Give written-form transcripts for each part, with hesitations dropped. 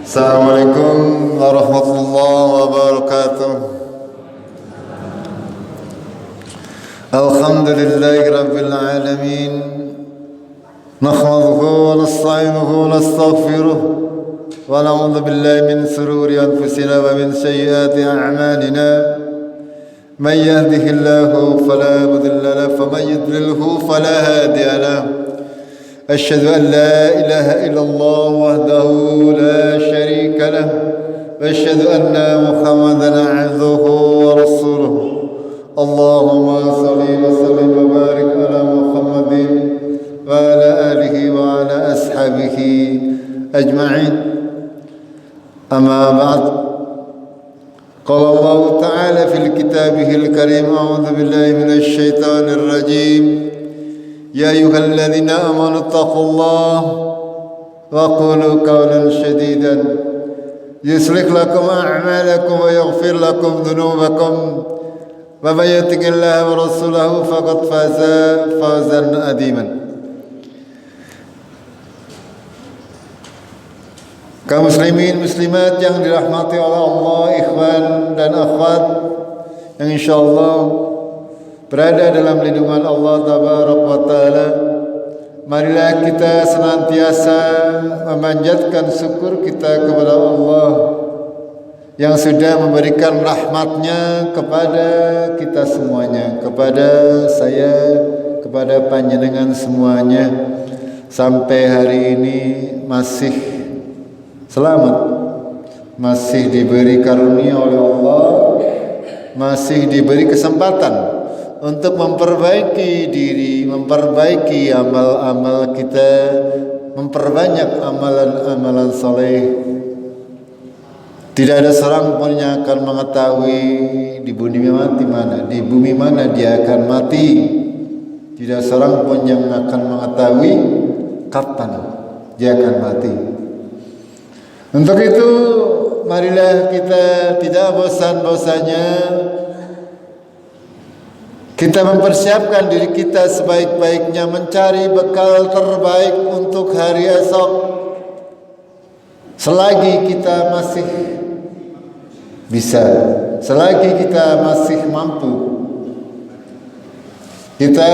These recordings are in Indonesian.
Assalamualaikum warahmatullahi wabarakatuh. Alhamdulillahi rabbil alamin. Nahmaduhu wa nasta'inuhu wa nastaghfiruh wa na'udzu billahi min shururi anfusina wa min sayyiati a'malina. Man yahdihillahu fala mudilla lahu wa man yudlilhu fala hadiya lahu. أشهد أن لا إله إلا الله وحده لا شريك له وأشهد أن محمدا عبده ورسوله اللهم صل وسلم وبارك على محمد وعلى آله وعلى أصحابه أجمعين أما بعد قال الله تعالى في كتابه الكريم أعوذ بالله من الشيطان الرجيم يا أيها الذين آمنوا اتقوا الله وقولوا قولا سديدا يصلح لكم أعمالكم ويغفر لكم ذنوبكم ومن يطع الله ورسوله فقد فاز فوزا عظيما. Kaum muslimin muslimat yang dirahmati oleh Allah, ikhwan dan akhwat yang insyaallah berada dalam lindungan Allah Tabaraka wa Ta'ala, marilah kita senantiasa memanjatkan syukur kita kepada Allah yang sudah memberikan rahmatnya kepada kita semuanya, kepada saya, kepada panjenengan semuanya, sampai hari ini masih selamat, masih diberi karunia oleh Allah, masih diberi kesempatan untuk memperbaiki diri, memperbaiki amal-amal kita, memperbanyak amalan-amalan saleh. Tidak ada seorang pun yang akan mengetahui di bumi mana dia akan mati. Tidak seorang pun yang akan mengetahui kapan dia akan mati. Untuk itu, marilah kita tidak bosan-bosannya kita mempersiapkan diri kita sebaik-baiknya, mencari bekal terbaik untuk hari esok. Selagi kita masih bisa, selagi kita masih mampu, kita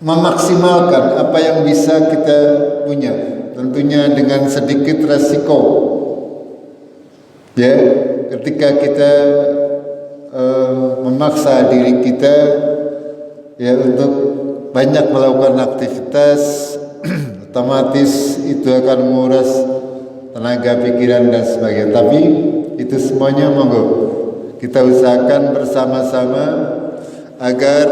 memaksimalkan apa yang bisa kita punya, tentunya dengan sedikit resiko. Ya, ketika kita memaksa diri kita ya untuk banyak melakukan aktivitas, otomatis itu akan menguras tenaga pikiran dan sebagainya. Tapi itu semuanya monggo kita usahakan bersama-sama agar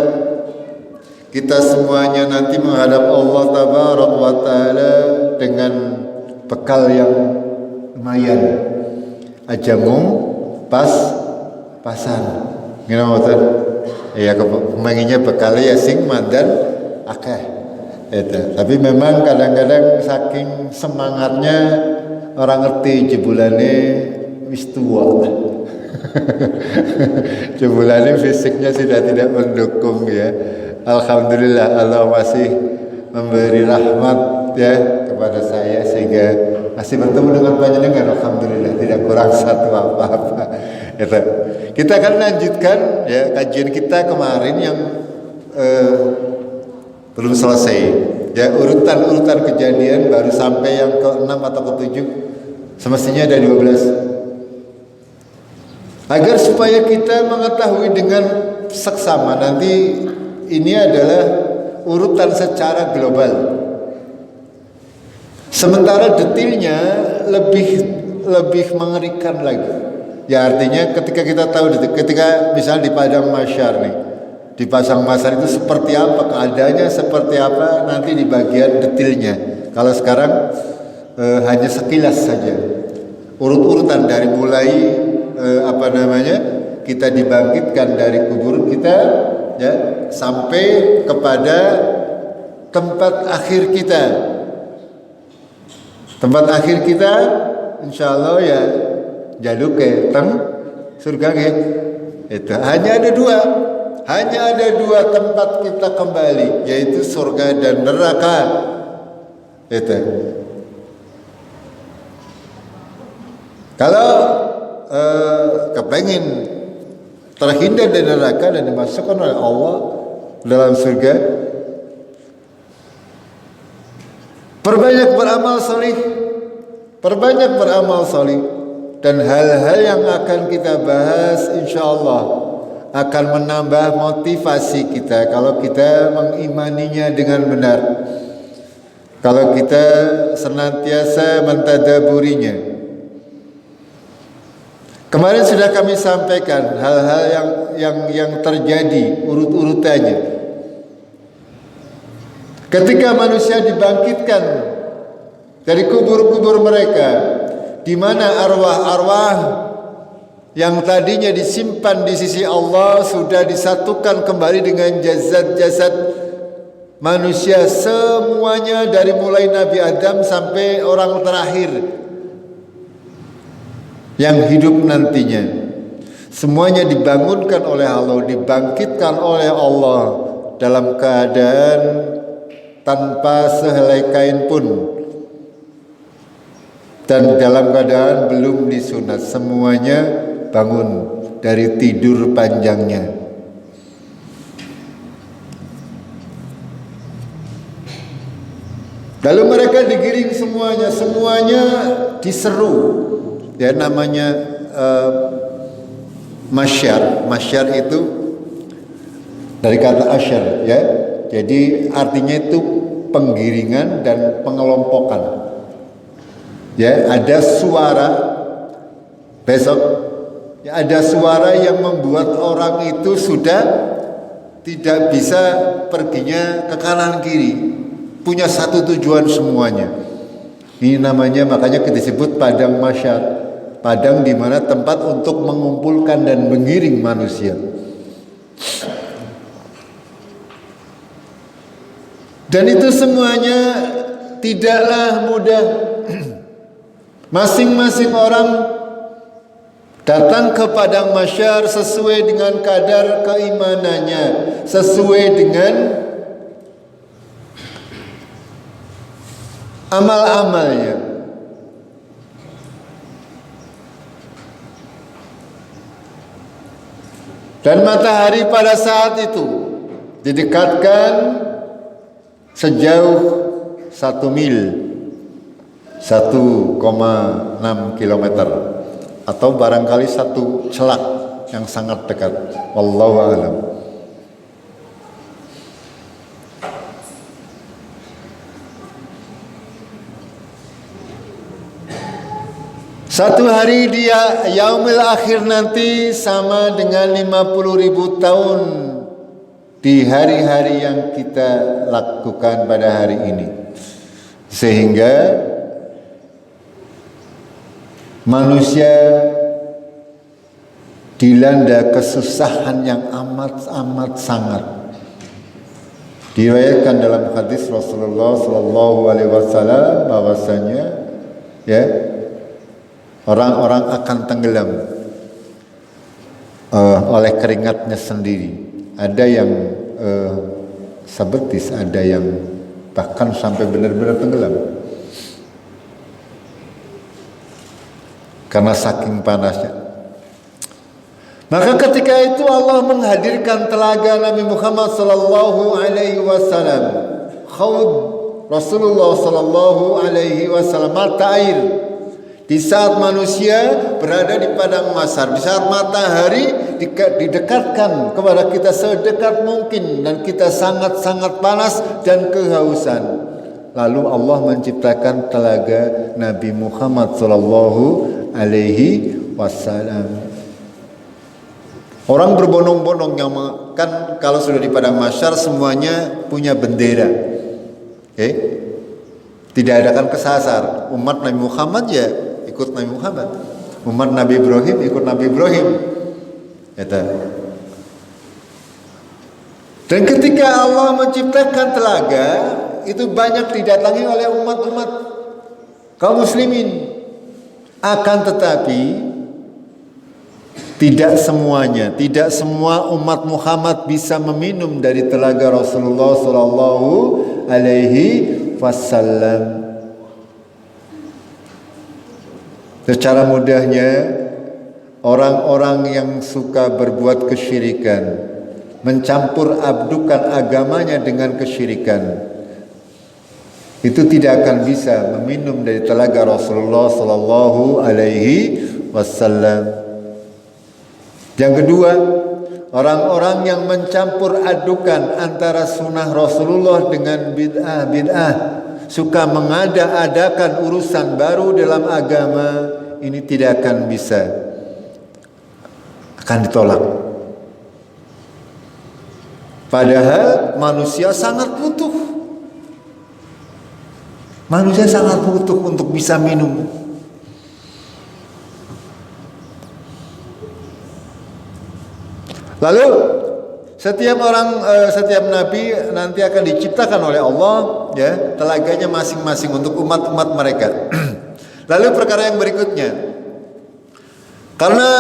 kita semuanya nanti menghadap Allah Tabaraka wa Ta'ala dengan bekal yang lumayan, ajamung pasan, gimana maksud? Ya kemanginya bekalnya ya sing mandan akeh. Itu. Tapi memang kadang-kadang saking semangatnya orang ngerti jebulane wis tua. Jebulane fisiknya sudah tidak mendukung ya. Alhamdulillah Allah masih memberi rahmat ya kepada saya sehingga masih bertemu dengan panjenengan. Alhamdulillah tidak kurang satu apa-apa. Gitu. Kita akan lanjutkan ya kajian kita kemarin yang belum selesai. Ya urutan kejadian baru sampai yang ke-6 atau ke-7. Semestinya ada 12. Agar supaya kita mengetahui dengan seksama, nanti ini adalah urutan secara global. Sementara detailnya lebih mengerikan lagi. Ya artinya ketika kita tahu, ketika misalnya di padang mahsyar nih, di pasang mahsyar itu seperti apa, keadaannya seperti apa, nanti di bagian detailnya. Kalau sekarang hanya sekilas saja, urut-urutan dari mulai kita dibangkitkan dari kubur kita ya sampai kepada tempat akhir kita. Tempat akhir kita insyaallah ya jaluk ke surga ke. Itu hanya ada dua tempat kita kembali, yaitu surga dan neraka. Itu. Kalau kepengen terhindar dari neraka dan dimasukkan oleh Allah dalam surga, perbanyak beramal salih, perbanyak beramal salih, dan hal-hal yang akan kita bahas insyaallah akan menambah motivasi kita kalau kita mengimaninya dengan benar, kalau kita senantiasa mentadaburinya. Kemarin sudah kami sampaikan hal-hal yang terjadi urut-urutannya. Ketika manusia dibangkitkan dari kubur-kubur mereka, di mana arwah-arwah yang tadinya disimpan di sisi Allah sudah disatukan kembali dengan jasad-jasad manusia semuanya, dari mulai Nabi Adam sampai orang terakhir yang hidup nantinya, semuanya dibangunkan oleh Allah, dibangkitkan oleh Allah dalam keadaan tanpa sehelai kain pun, dan dalam keadaan belum disunat. Semuanya bangun dari tidur panjangnya. Lalu mereka digiring semuanya diseru. Ya, namanya masyar. Masyar itu dari kata asyar, ya. Jadi artinya itu penggiringan dan pengelompokan. Ya, ada suara besok. Ya, ada suara yang membuat orang itu sudah tidak bisa perginya ke kanan kiri. Punya satu tujuan semuanya. Ini namanya, makanya disebut padang masyar. Padang di mana tempat untuk mengumpulkan dan mengiring manusia. Dan itu semuanya tidaklah mudah. Masing-masing orang datang ke padang masyar sesuai dengan kadar keimanannya, sesuai dengan amal-amalnya. Dan matahari pada saat itu didekatkan sejauh 1 mil, 1,6 kilometer, atau barangkali satu celak yang sangat dekat. Wallahu a'lam. Satu hari dia yaumil akhir nanti sama dengan 50.000 tahun di hari-hari yang kita lakukan pada hari ini. Sehingga manusia dilanda kesusahan yang amat sangat. Diriwayatkan dalam hadis Rasulullah sallallahu alaihi wasallam bahwasanya, ya, orang-orang akan tenggelam oleh keringatnya sendiri. Ada yang sebetis, ada yang bahkan sampai benar-benar tenggelam karena saking panasnya. Maka ketika itu Allah menghadirkan telaga Nabi Muhammad sallallahu alaihi wasallam, khawd Rasulullah sallallahu alaihi wasallam, mata air. Di saat manusia berada di padang mahsyar, di saat matahari didekatkan kepada kita sedekat mungkin dan kita sangat-sangat panas dan kehausan, lalu Allah menciptakan telaga Nabi Muhammad sallallahu alaihi wasallam. Orang berbondong-bondong yang kan kalau sudah di padang mahsyar semuanya punya bendera. Tidak ada kan kesasar. Umat Nabi Muhammad ya ikut Nabi Muhammad, umat Nabi Ibrahim ikut Nabi Ibrahim. Dan ketika Allah menciptakan telaga, itu banyak didatangi oleh umat-umat kaum muslimin. Akan tetapi tidak semua umat Muhammad bisa meminum dari telaga Rasulullah sallallahu alaihi wasallam. Secara mudahnya, orang-orang yang suka berbuat kesyirikan, mencampur adukan agamanya dengan kesyirikan, itu tidak akan bisa meminum dari telaga Rasulullah Sallallahu Alaihi Wasallam. Yang kedua, orang-orang yang mencampur adukan antara sunnah Rasulullah dengan bid'ah, suka mengada-adakan urusan baru dalam agama, ini tidak akan bisa, akan ditolak. Padahal manusia sangat butuh. Manusia sangat butuh untuk bisa minum. Lalu setiap nabi nanti akan diciptakan oleh Allah, ya, telaganya masing-masing untuk umat-umat mereka. Lalu perkara yang berikutnya, karena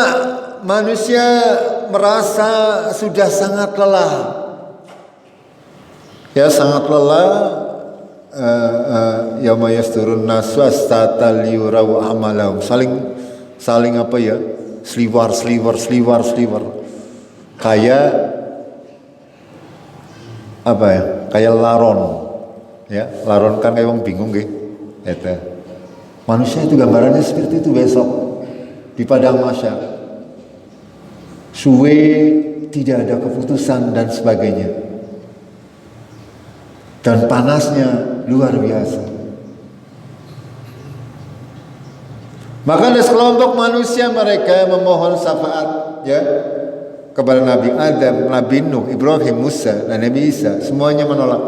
manusia merasa sudah sangat lelah, ya, sangat lelah. Yauma yasturun nasu astatal yurau amalahum, saling apa ya, sliwar, kayak apa ya, kayak laron, ya, laron kan kayak orang bingung gitu. Manusia itu gambarannya seperti itu besok di padang mahsyar, suwe, tidak ada keputusan dan sebagainya, dan panasnya luar biasa. Maka ada sekelompok manusia, mereka memohon syafaat, ya, kepada Nabi Adam, Nabi Nuh, Ibrahim, Musa, dan Nabi Isa. Semuanya menolak,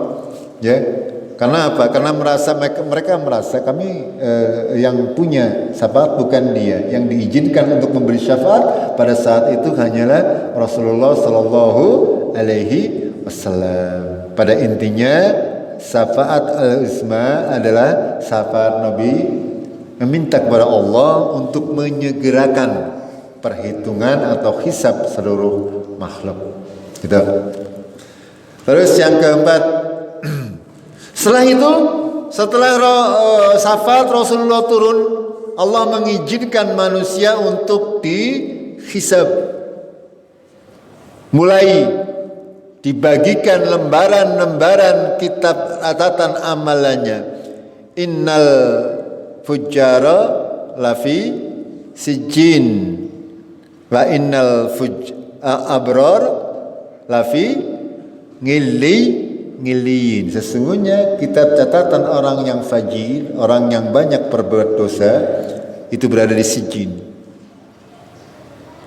ya. Karena apa? Karena mereka merasa kami yang punya syafaat bukan dia. Yang diizinkan untuk memberi syafaat pada saat itu hanyalah Rasulullah Sallallahu Alaihi Wasallam. Pada intinya, syafaat al-uzma adalah syafaat Nabi meminta kepada Allah untuk menyegerakan perhitungan atau hisab seluruh makhluk. Gitu. Terus yang keempat, setelah syafaat Rasulullah turun, Allah mengizinkan manusia untuk dihisab. Mulai dibagikan lembaran-lembaran kitab catatan amalannya. Innal fujjara lafi sijjin wa innal abrar lafi ngiliyin. Sesungguhnya kitab catatan orang yang fajir, orang yang banyak berbuat dosa, itu berada di sijjin.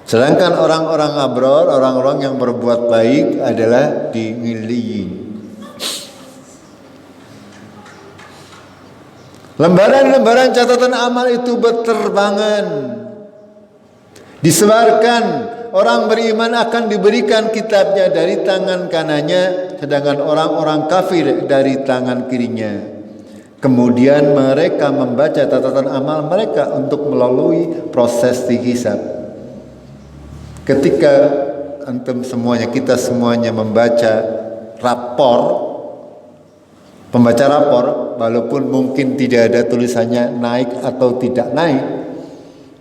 Sedangkan orang-orang abror, orang-orang yang berbuat baik adalah di ngiliyin. Lembaran-lembaran catatan amal itu berterbangan, disebarkan. Orang beriman akan diberikan kitabnya dari tangan kanannya, sedangkan orang-orang kafir dari tangan kirinya. Kemudian mereka membaca catatan amal mereka untuk melalui proses dihisab. Ketika antum semuanya, kita semuanya membaca pembaca rapor, walaupun mungkin tidak ada tulisannya naik atau tidak naik,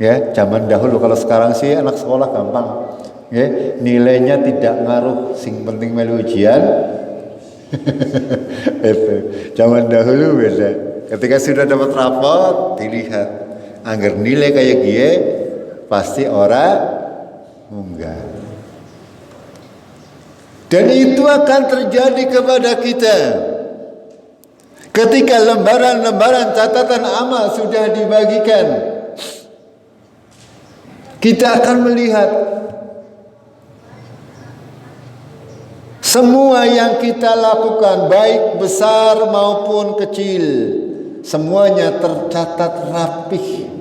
ya, zaman dahulu. Kalau sekarang sih anak sekolah gampang, ya, nilainya tidak ngaruh, sing penting melu ujian. Zaman dahulu beda. Ketika sudah dapat rapor, dilihat, anggar nilai kayak gie, pasti orang munggah. Dan itu akan terjadi kepada kita ketika lembaran-lembaran catatan amal sudah dibagikan. Kita akan melihat semua yang kita lakukan, baik besar maupun kecil, semuanya tercatat rapih.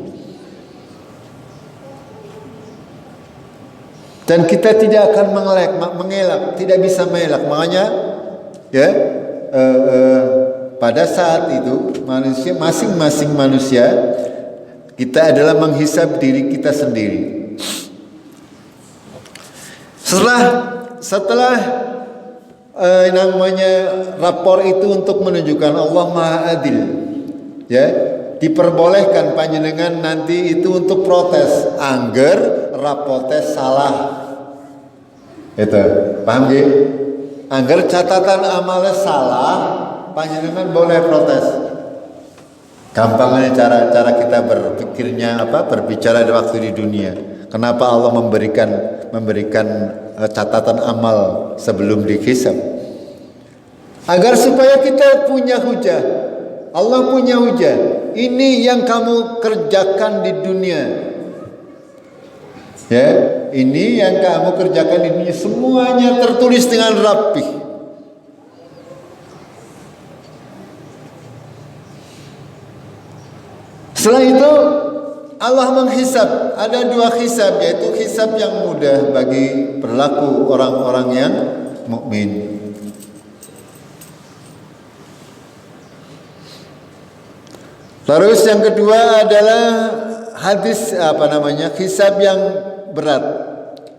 Dan kita tidak akan mengelak, tidak bisa mengelak. Makanya, ya, pada saat itu manusia, masing-masing manusia, kita adalah menghisab diri kita sendiri. Setelah namanya rapor itu untuk menunjukkan Allah Maha Adil, ya, diperbolehkan panjenengan nanti itu untuk protes angger rapotes salah. Itu paham gak? Angger catatan amalnya salah, panjenengan boleh protes. Gampangnya cara kita berpikirnya berbicara di waktu di dunia. Kenapa Allah memberikan catatan amal sebelum dihisab? Agar supaya kita punya hujah. Allah punya hujah. Ini yang kamu kerjakan di dunia. Ya, ini yang kamu kerjakan di dunia, semuanya tertulis dengan rapi. Setelah itu Allah menghisab. Ada dua hisab, yaitu hisab yang mudah bagi perilaku orang-orang yang mukmin. Terus yang kedua adalah hisab yang berat,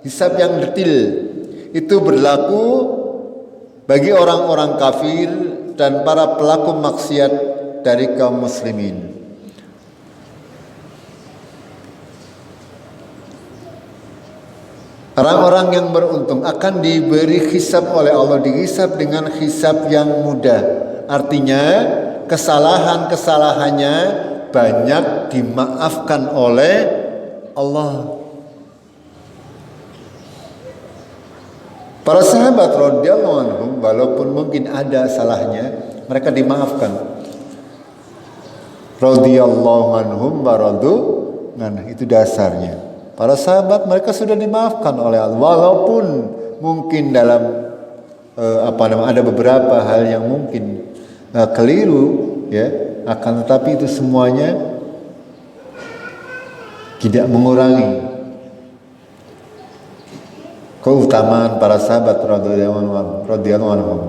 hisab yang detil. Itu berlaku bagi orang-orang kafir dan para pelaku maksiat dari kaum muslimin. Orang-orang yang beruntung akan diberi hisab oleh Allah, dihisab dengan hisab yang mudah. Artinya kesalahan-kesalahannya banyak dimaafkan oleh Allah. Para sahabat radhiyallahu anhum walaupun mungkin ada salahnya, mereka dimaafkan. Radhiyallahu anhum waradu, itu dasarnya. Para sahabat mereka sudah dimaafkan oleh Allah walaupun mungkin dalam ada beberapa hal yang mungkin keliru, ya, akan tetapi itu semuanya tidak mengurangi keutamaan para sahabat radhiyallahu anhum.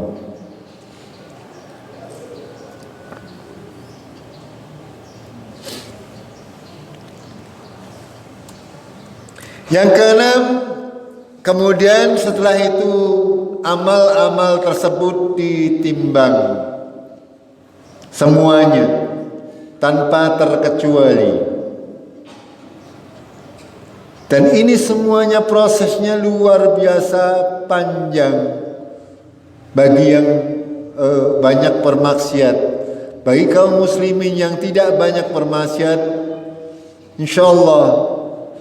Yang keenam, kemudian setelah itu amal-amal tersebut ditimbang semuanya tanpa terkecuali. Dan ini semuanya prosesnya luar biasa panjang bagi yang banyak bermaksiat. Bagi kaum muslimin yang tidak banyak bermaksiat, insyaallah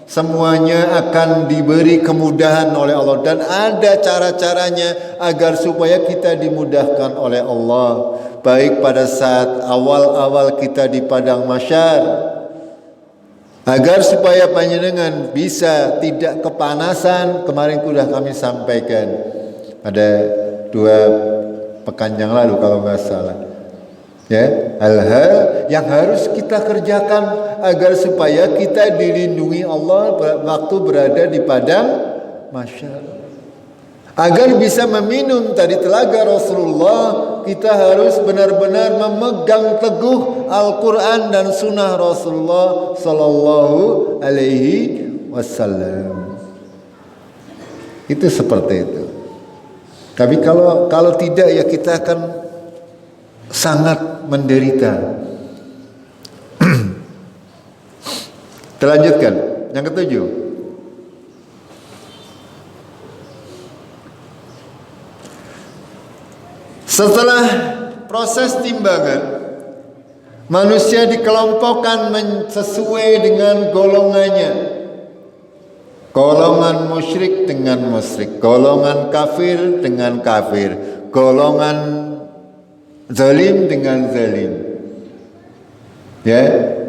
semuanya akan diberi kemudahan oleh Allah, dan ada cara-caranya agar supaya kita dimudahkan oleh Allah, baik pada saat awal-awal kita di padang mahsyar, agar supaya panjenengan bisa tidak kepanasan. Kemarin sudah kami sampaikan pada 2 pekan yang lalu kalau nggak salah, ya, hal-hal yang harus kita kerjakan agar supaya kita dilindungi Allah waktu berada di padang mahsyar. Agar bisa meminum tadi telaga Rasulullah, kita harus benar-benar memegang teguh Al-Quran dan Sunnah Rasulullah Sallallahu Alaihi Wasallam. Itu seperti itu. Tapi kalau tidak, ya kita akan sangat menderita. Terlanjutkan yang ketujuh. Setelah proses timbangan, manusia dikelompokkan sesuai dengan golongannya. Golongan musyrik dengan musyrik, golongan kafir dengan kafir, golongan zalim dengan zalim, ya,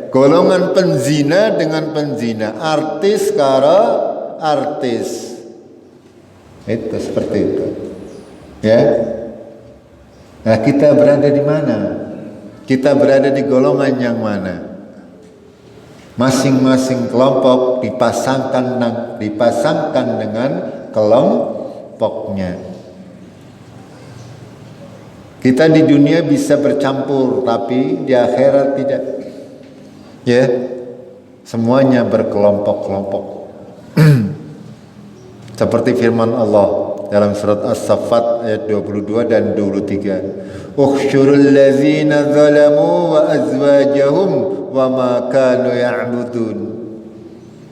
golongan penzina dengan penzina, artis karo artis. Itu seperti itu, ya. Nah, kita berada di mana? Kita berada di golongan yang mana? Masing-masing kelompok dipasangkan dengan kelompoknya. Kita di dunia bisa bercampur, tapi di akhirat tidak. Ya, semuanya berkelompok-kelompok. Seperti firman Allah dalam surat As-Saffat ayat 22 dan 23. Ukhsyurul ladzina zalamu wa azwajahum wa ma kanu ya'budun.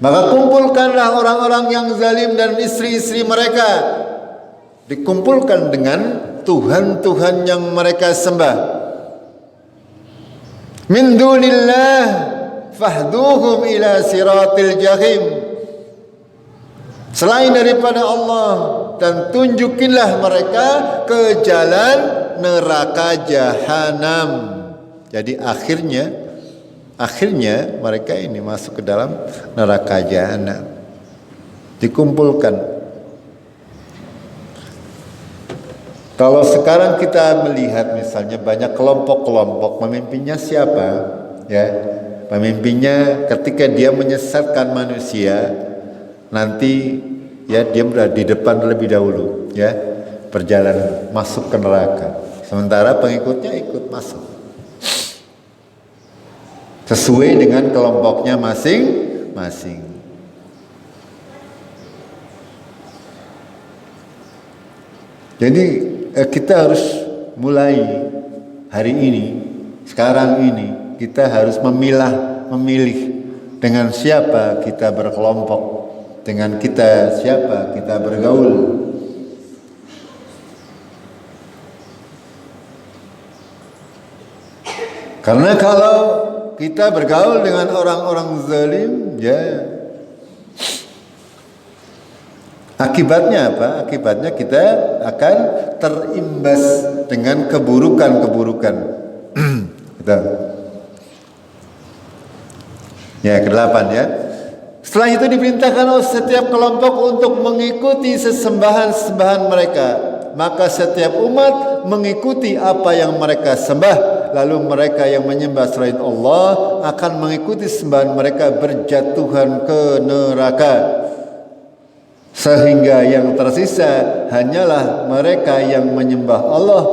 Maka kumpulkanlah orang-orang yang zalim dan istri-istri mereka, dikumpulkan dengan Tuhan-Tuhan yang mereka sembah. Min dunillah fahduhum ila siratil jahim. Selain daripada Allah, dan tunjukilah mereka ke jalan neraka jahanam. Jadi akhirnya mereka ini masuk ke dalam neraka jahanam. Dikumpulkan. Kalau sekarang kita melihat misalnya banyak kelompok-kelompok, pemimpinnya siapa? Ya, pemimpinnya ketika dia menyesatkan manusia, nanti ya dia berada di depan lebih dahulu, ya, perjalanan masuk ke neraka. Sementara pengikutnya ikut masuk sesuai dengan kelompoknya masing-masing. Jadi kita harus mulai hari ini, sekarang ini kita harus memilih dengan siapa kita berkelompok, dengan siapa kita bergaul. Karena kalau kita bergaul dengan orang-orang zalim, ya akibatnya apa? Akibatnya kita akan terimbas dengan keburukan-keburukan. Gitu. Ya, ke-8 ya. Setelah itu diperintahkan oleh setiap kelompok untuk mengikuti sesembahan-sembahan mereka. Maka setiap umat mengikuti apa yang mereka sembah. Lalu mereka yang menyembah selain Allah akan mengikuti sembahan mereka berjatuhan ke neraka. Sehingga yang tersisa hanyalah mereka yang menyembah Allah,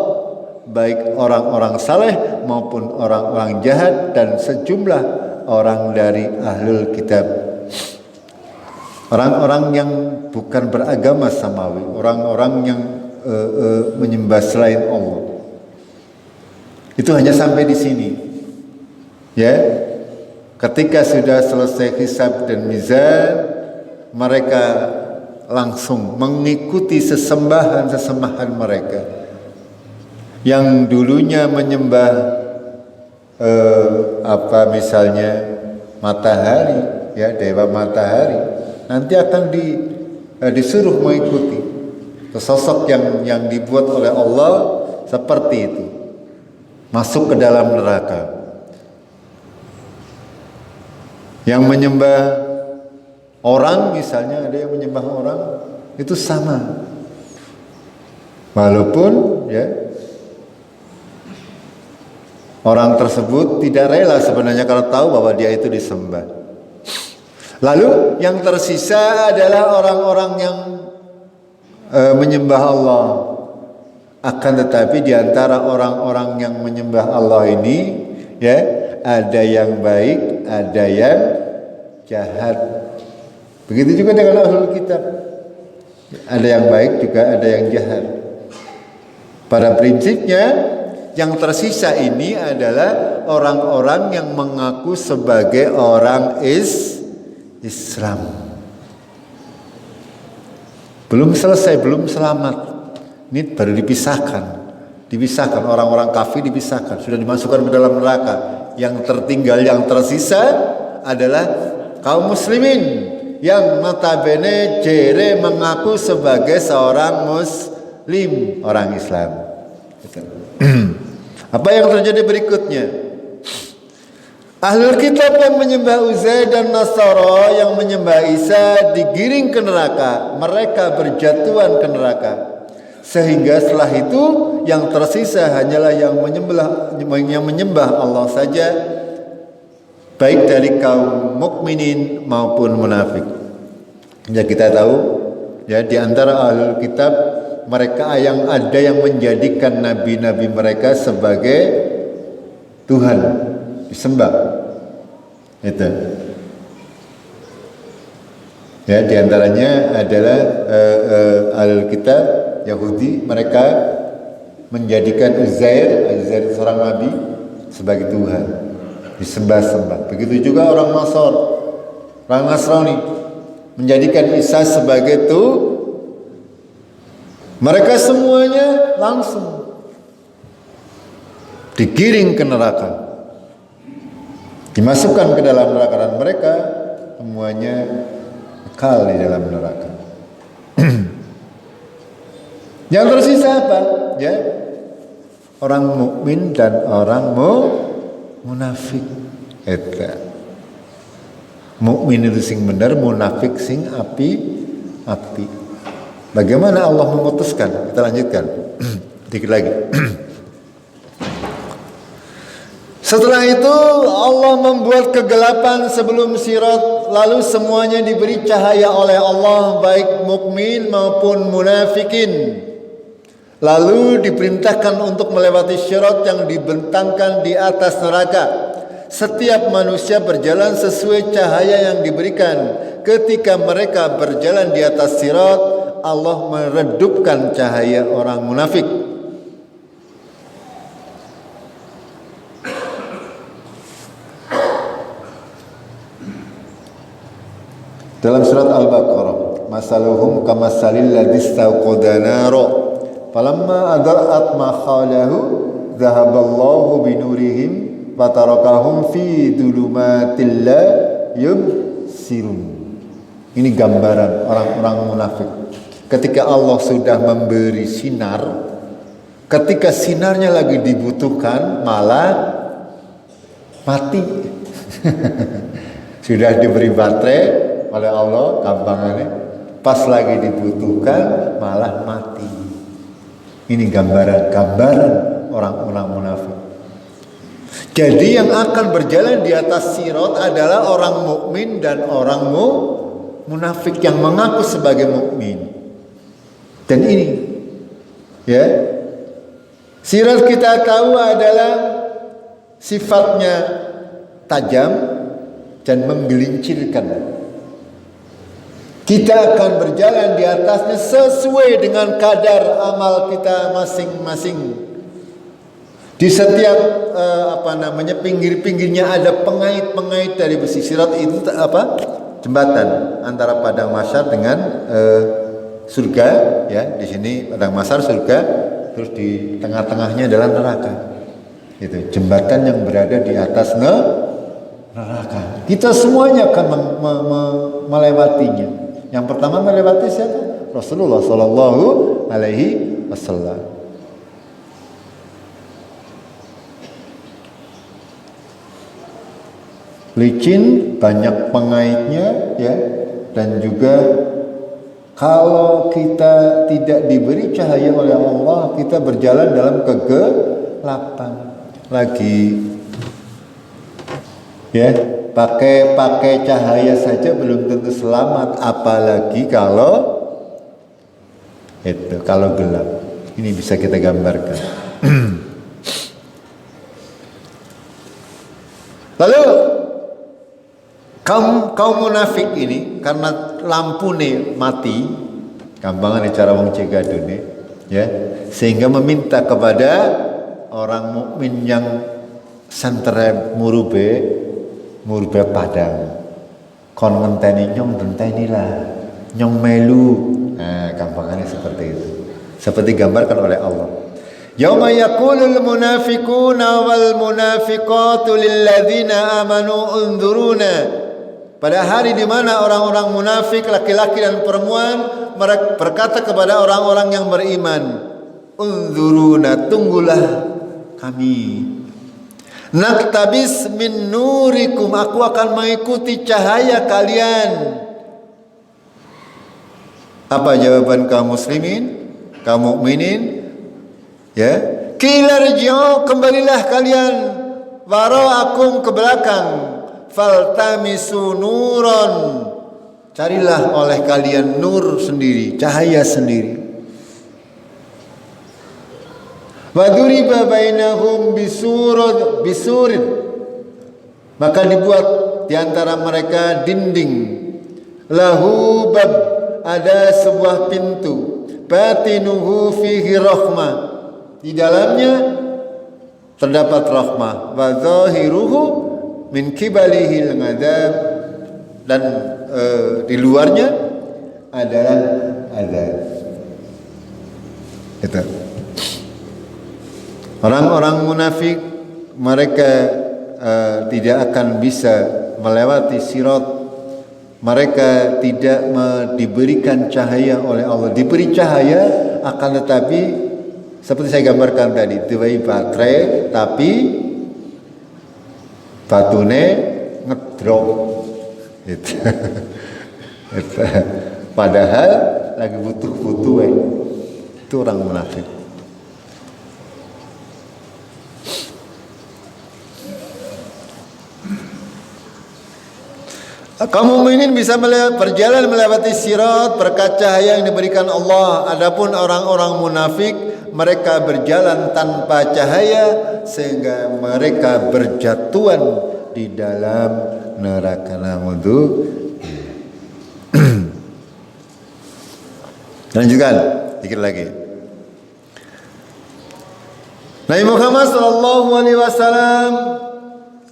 baik orang-orang saleh maupun orang-orang jahat dan sejumlah orang dari ahlul kitab. Orang-orang yang bukan beragama samawi, orang-orang yang menyembah selain Allah. Itu hanya sampai di sini. Ya. Ketika sudah selesai hisab dan mizan, mereka langsung mengikuti sesembahan mereka. Yang dulunya menyembah misalnya matahari, ya, dewa matahari, nanti akan disuruh mengikuti sosok yang dibuat oleh Allah seperti itu, masuk ke dalam neraka. Yang menyembah orang, misalnya ada yang menyembah orang, itu sama, walaupun ya orang tersebut tidak rela sebenarnya kalau tahu bahwa dia itu disembah. Lalu yang tersisa adalah orang-orang yang menyembah Allah. Akan tetapi di antara orang-orang yang menyembah Allah ini, ya, ada yang baik, ada yang jahat. Begitu juga dengan ahlul kitab. Ada yang baik juga ada yang jahat. Pada prinsipnya yang tersisa ini adalah orang-orang yang mengaku sebagai orang Islam. Belum selesai, belum selamat. Ini baru dipisahkan orang-orang kafir dipisahkan, sudah dimasukkan ke dalam neraka. Yang tertinggal, yang tersisa adalah kaum muslimin yang notabene jere mengaku sebagai seorang muslim, orang Islam. Apa yang terjadi berikutnya? Ahlul kitab yang menyembah Uzair dan Nasara, yang menyembah Isa, digiring ke neraka. Mereka berjatuhan ke neraka. Sehingga setelah itu yang tersisa hanyalah yang menyembah Allah saja, baik dari kaum mukminin maupun munafik. Ya, kita tahu ya, di antara ahlul kitab mereka ada yang menjadikan nabi-nabi mereka sebagai Tuhan, disembah. Itu. Ya, di antaranya adalah ahlul kitab Yahudi, mereka menjadikan Uzair seorang nabi sebagai Tuhan. disembah-sembah. Begitu juga orang Nasrani menjadikan Isa sebagai Tuhan. Mereka semuanya langsung digiring ke neraka, dimasukkan ke dalam neraka, dan mereka semuanya kekal di dalam neraka. Yang tersisa apa? Ya, orang mukmin dan orang munafik. Eta mukmin itu sing bener, munafik sing api. Bagaimana Allah memutuskan? Kita lanjutkan dikit lagi. Setelah itu Allah membuat kegelapan sebelum sirat, lalu semuanya diberi cahaya oleh Allah, baik mukmin maupun munafikin. Lalu diperintahkan untuk melewati sirat yang dibentangkan di atas neraka. Setiap manusia berjalan sesuai cahaya yang diberikan. Ketika mereka berjalan di atas sirat, Allah meredupkan cahaya orang munafik. Dalam surat Al-Baqarah, masaluhum kamasalil ladzi istawqada nara falamma adara'at ma khalahu dhahaballahu binurihim fatarakahum fi dhulumatil la yubsirun. Ini gambaran orang-orang munafik. Ketika Allah sudah memberi sinar, ketika sinarnya lagi dibutuhkan malah mati. Sudah diberi baterai oleh Allah, gampangannya, pas lagi dibutuhkan malah mati. Ini gambaran orang-orang munafik. Jadi yang akan berjalan di atas sirat adalah orang mukmin dan orang munafik yang mengaku sebagai mukmin. Dan ini, ya, sirat kita tahu adalah sifatnya tajam dan menggelincirkan. Kita akan berjalan di atasnya sesuai dengan kadar amal kita masing-masing. Di setiap pinggir-pinggirnya ada pengait-pengait dari besi. Sirat itu jembatan antara padang mahsyar dengan surga, ya. Di sini padang mahsyar surga, terus di tengah-tengahnya adalah neraka. Itu jembatan yang berada di atas neraka. Kita semuanya akan melewatinya. Yang pertama melewati siapa? Rasulullah Sallallahu Alaihi Wasallam. Licin, banyak pengaitnya, ya, dan juga kalau kita tidak diberi cahaya oleh Allah, kita berjalan dalam kegelapan. Lagi, ya, pakai cahaya saja belum tentu selamat, apalagi kalau gelap. Ini bisa kita gambarkan. Lalu kaum munafik ini karena lampu nih mati, gampangan cara wong cegadone, ya, sehingga meminta kepada orang mukmin yang santere murube padang, kon ngenteni nyong genteni lah, nyong melu. Nah, gampangannya seperti itu, seperti digambarkan oleh Allah. Yauma yaqulul munafiquna wal munafiqatu lil ladzina amanu unzuruna. Pada hari di mana orang-orang munafik laki-laki dan perempuan mereka berkata kepada orang-orang yang beriman, unzuruna, tunggulah kami. Naktabis min nurikum, aku akan mengikuti cahaya kalian. Apa jawaban kaum muslimin, kaum mukminin? Ya, qila rji'u, kembalilah kalian, wara'akum, ke belakang, faltamisu nuron, carilah oleh kalian nur sendiri, cahaya sendiri. Waduriba bainahum bisurin, maka dibuat di antara mereka dinding, lahu bab, ada sebuah pintu, batinuhu fihi rahmah, di dalamnya terdapat rahmah, wa zahiruhu min kibalihil ngadab, dan di luarnya adalah azab. Itu. Orang-orang munafik mereka tidak akan bisa melewati sirat. Mereka tidak diberikan cahaya oleh Allah. Diberi cahaya akan tetapi seperti saya gambarkan tadi, diberi baterai tapi batune ngedrop. Itu. Itu. Padahal lagi butuh-butuh itu orang munafik. Kaum mukminin bisa berjalan melewati sirat berkat cahaya yang diberikan Allah. Adapun orang-orang munafik, mereka berjalan tanpa cahaya sehingga mereka berjatuhan di dalam neraka. Lanjutkan, dikit lagi. Nabi Muhammad SAW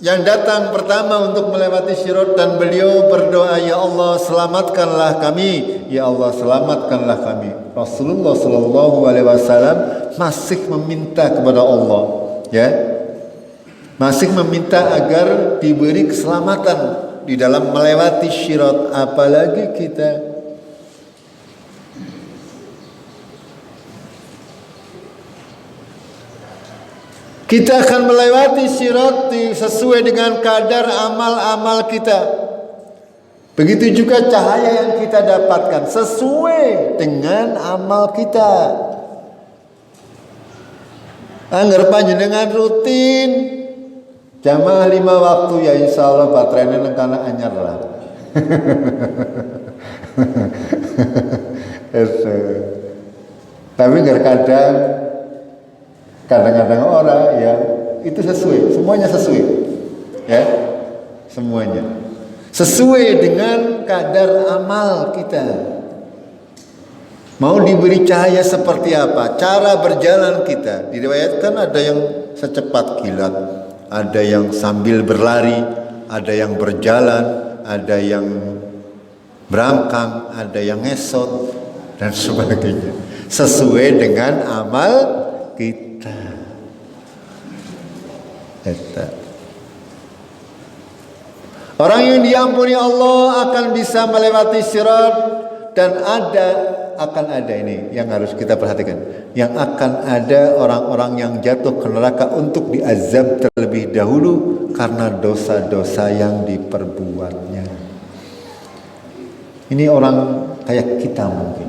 yang datang pertama untuk melewati sirat, dan beliau berdoa, ya Allah selamatkanlah kami, ya Allah selamatkanlah kami. Rasulullah SAW masih meminta kepada Allah, ya, masih meminta agar diberi keselamatan di dalam melewati sirat. Apalagi kita. Kita akan melewati sirat sesuai dengan kadar amal-amal kita. Begitu juga cahaya yang kita dapatkan sesuai dengan amal kita. Angger panjenengan rutin jamaah 5 waktu, ya insya Allah baterainya nengkana anyar lah. Tapi kadang-kadang orang ya itu sesuai, semuanya sesuai, ya, semuanya sesuai dengan kadar amal kita. Mau diberi cahaya seperti apa, cara berjalan kita. Diriwayatkan ada yang secepat kilat, ada yang sambil berlari, ada yang berjalan, ada yang berangkang, ada yang ngesot dan sebagainya. Sesuai dengan amal kita. Orang yang diampuni Allah akan bisa melewati sirat, dan akan ada ini yang harus kita perhatikan, yang akan ada orang-orang yang jatuh ke neraka untuk diazab terlebih dahulu karena dosa-dosa yang diperbuatnya. Ini orang kayak kita mungkin,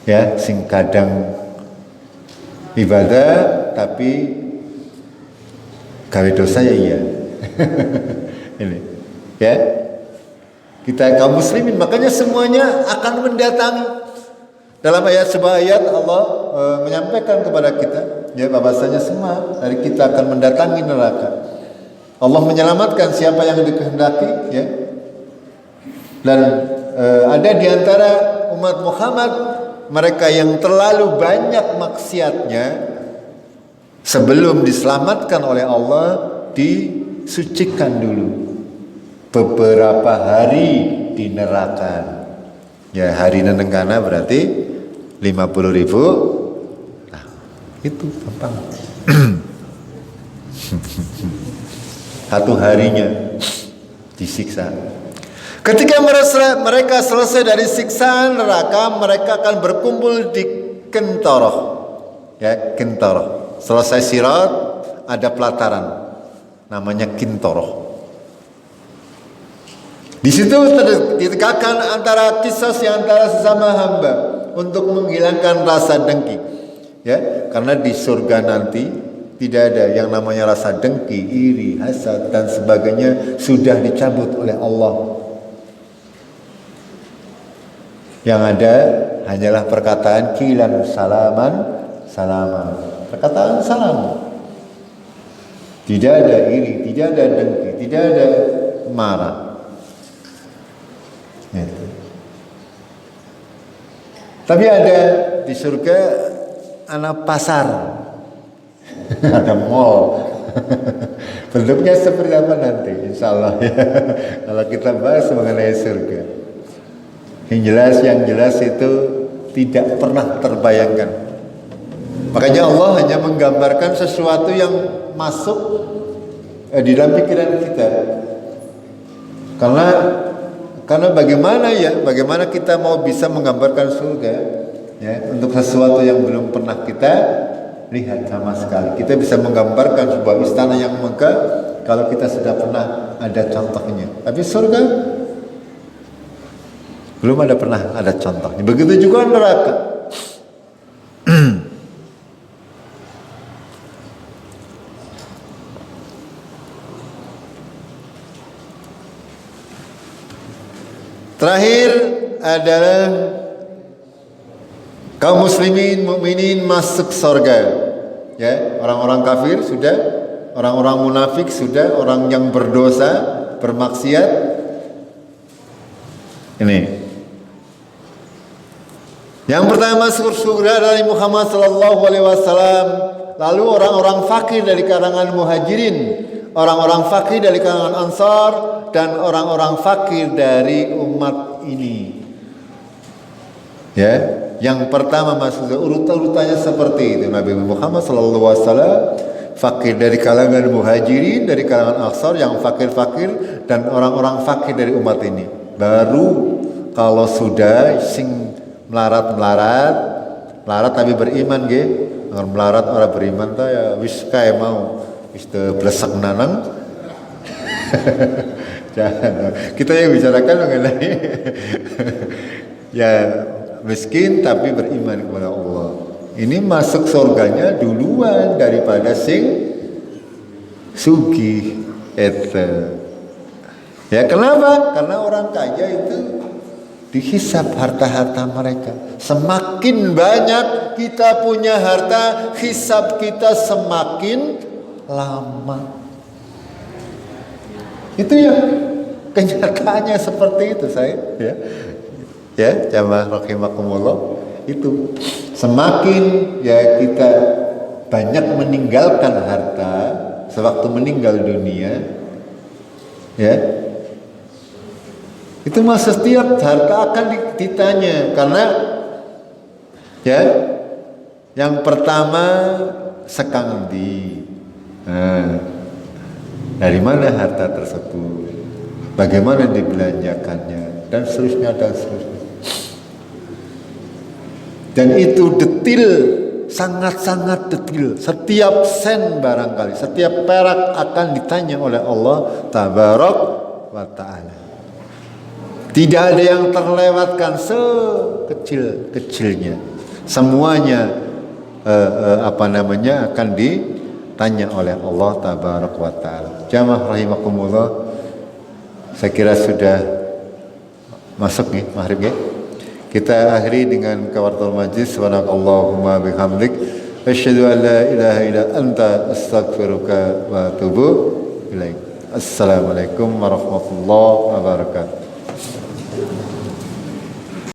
ya, sing kadang ibadah tapi gawe dosa ya iya. Ini, ya. Kita kaum muslimin, makanya semuanya akan mendatangi. Dalam sebuah ayat Allah menyampaikan kepada kita, ya, bahwasanya semua dari kita akan mendatangi neraka. Allah menyelamatkan siapa yang dikehendaki, ya. Dan ada di antara umat Muhammad mereka yang terlalu banyak maksiatnya, sebelum diselamatkan oleh Allah disucikan dulu beberapa hari di neraka. Ya, hari nenengkana berarti 50.000. Nah, itu gampang. Satu harinya disiksa. Ketika mereka selesai dari siksaan neraka, mereka akan berkumpul di Kentoroh. Ya, Kentoroh. Selesai sirat ada pelataran namanya Kintoroh. Di situ ditegakkan antara kisos yang antara sesama hamba untuk menghilangkan rasa dengki. Ya, karena di surga nanti tidak ada yang namanya rasa dengki, iri, hasad dan sebagainya, sudah dicabut oleh Allah. Yang ada hanyalah perkataan kilan salaman, perkataan salam. Tidak ada iri, tidak ada dengki, tidak ada marah. Gitu. Tapi ada di surga anak pasar, ada mall. Bentuknya seperti apa nanti, insya Allah ya. Kalau kita bahas mengenai surga, yang jelas itu tidak pernah terbayangkan. Makanya Allah hanya menggambarkan sesuatu yang masuk di dalam pikiran kita. Karena bagaimana kita mau bisa menggambarkan surga ya, untuk sesuatu yang belum pernah kita lihat sama sekali. Kita bisa menggambarkan sebuah istana yang megah kalau kita sudah pernah ada contohnya. Tapi surga belum pernah ada contohnya. Begitu juga neraka. Terakhir adalah kaum muslimin, mukminin masuk surga. Ya, orang-orang kafir sudah, orang-orang munafik sudah, orang yang berdosa, bermaksiat. Ini. Yang pertama masuk surga dari Muhammad sallallahu alaihi wasallam, lalu orang-orang fakir dari kalangan muhajirin, orang-orang fakir dari kalangan ansar, dan orang-orang fakir dari umat ini. Ya, yang pertama masuk urutannya seperti itu. Nabi Muhammad sallallahu alaihi wasallam fakir dari kalangan muhajirin, dari kalangan ansar, yang fakir-fakir, dan orang-orang fakir dari umat ini. Baru kalau sudah sing melarat tapi beriman nggih. Melarat orang beriman ta ya wis kae mau wis teu blesek nanang. Jangan. Kita yang bicarakan mengenai ya miskin tapi beriman kepada Allah. Ini masuk surganya duluan daripada sing sugih eta. Ya kenapa? Karena orang kaya itu dihisab harta-harta mereka. Semakin banyak kita punya harta, hisab kita semakin lama. Itu ya kenyataannya seperti itu saya ya jamaah rahimakumullah. Itu semakin ya kita banyak meninggalkan harta sewaktu meninggal dunia ya, itu mah setiap harta akan ditanya. Karena ya yang pertama sekang di dari mana harta tersebut, bagaimana dibelanjakannya, dan seterusnya. Dan itu detil, sangat-sangat detil. Setiap sen barangkali, setiap perak akan ditanya oleh Allah Tabarak wa Ta'ala. Tidak ada yang terlewatkan sekecil-kecilnya. Semuanya akan ditanya oleh Allah Tabarak wa Ta'ala. Jamaah rahimakumullah, saya kira sudah masuk nih maghrib ya. Kita akhiri dengan kafaratul majlis. Subhanakallahumma bihamdik asyhadu an la ilaha illa anta astaghfiruka wa atubu ilaik. Assalamualaikum warahmatullahi wabarakatuh.